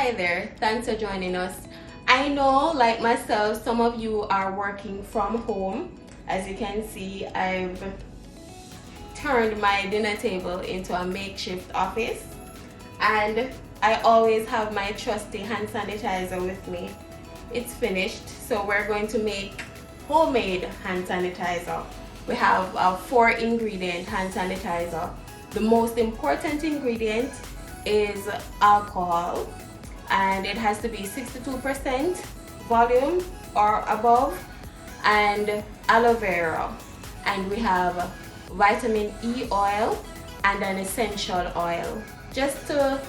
Hi there, thanks for joining us. I know, like myself, some of you are working from home. As you can see, I've turned my dinner table into a makeshift office, and I always have my trusty hand sanitizer with me. It's finished, so we're going to make homemade hand sanitizer. We have a 4-ingredient hand sanitizer. The most important ingredient is alcohol, and it has to be 62% volume or above, and aloe vera, and we have vitamin E oil and an essential oil, just to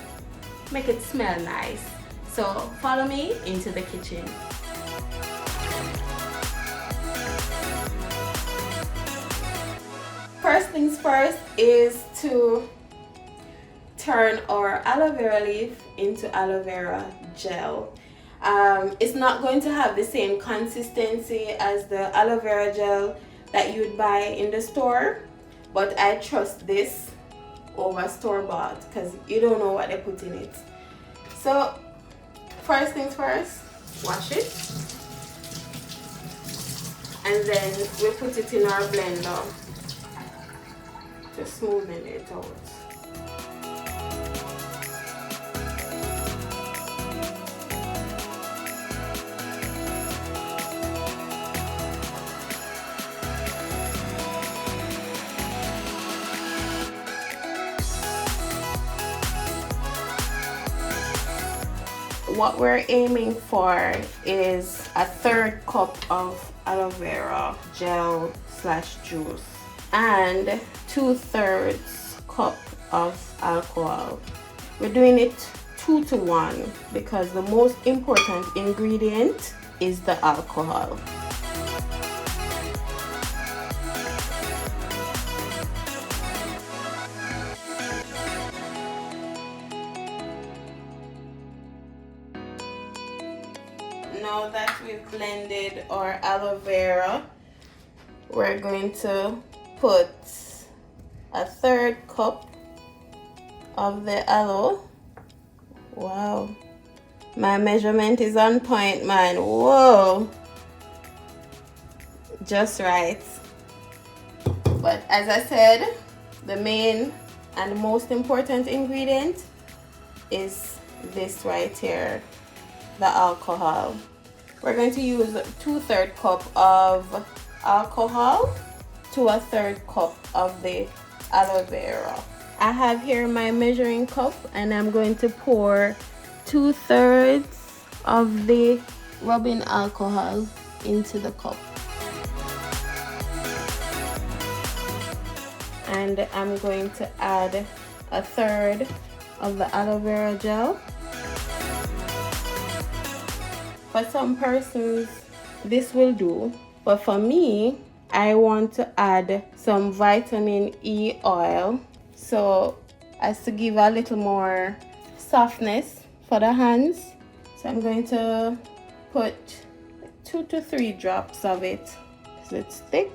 make it smell nice. So follow me into the kitchen. First things first is to turn our aloe vera leaf into aloe vera gel. It's not going to have the same consistency as the aloe vera gel that you'd buy in the store, but I trust this over store-bought because you don't know what they put in it. So first things first, wash it, and then we put it in our blender to smoothen it out. What we're aiming for is a 1/3 cup of aloe vera gel / juice and 2/3 cup of alcohol. We're doing it 2 to 1 because the most important ingredient is the alcohol. Now that we've blended our aloe vera, we're going to put a 1/3 cup of the aloe. Wow, my measurement is on point, man. Whoa, just right. But as I said, the main and most important ingredient is this right here, the alcohol. We're going to use 2/3 cup of alcohol to a 1/3 cup of the aloe vera. I have here my measuring cup, and I'm going to pour 2/3 of the rubbing alcohol into the cup. And I'm going to add a 1/3 of the aloe vera gel. For some persons, this will do, but for me, I want to add some vitamin E oil, so as to give a little more softness for the hands. So I'm going to put 2 to 3 drops of it because it's thick.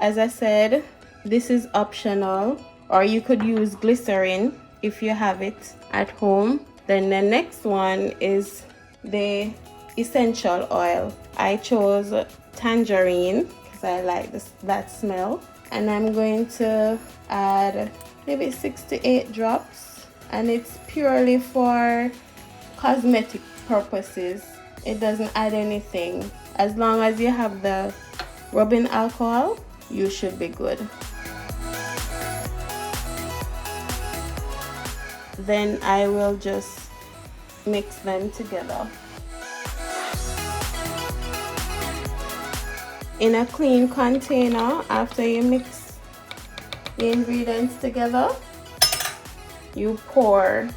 As I said, this is optional, or you could use glycerin if you have it at home. Then the next one is the essential oil. I chose tangerine because I like that smell. And I'm going to add maybe 6 to 8 drops. And it's purely for cosmetic purposes. It doesn't add anything. As long as you have the rubbing alcohol, you should be good. Then I will just mix them together. In a clean container, after you mix the ingredients together, you pour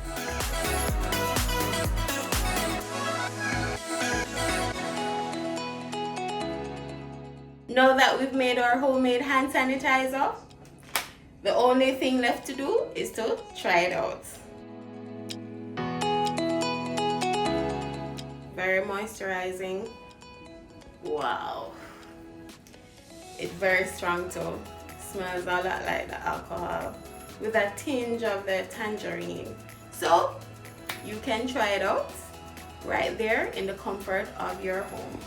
Now that we've made our homemade hand sanitizer, the only thing left to do is to try it out. Very moisturizing. Wow. It's very strong too. Smells a lot like the alcohol. with a tinge of the tangerine. So you can try it out right there in the comfort of your home.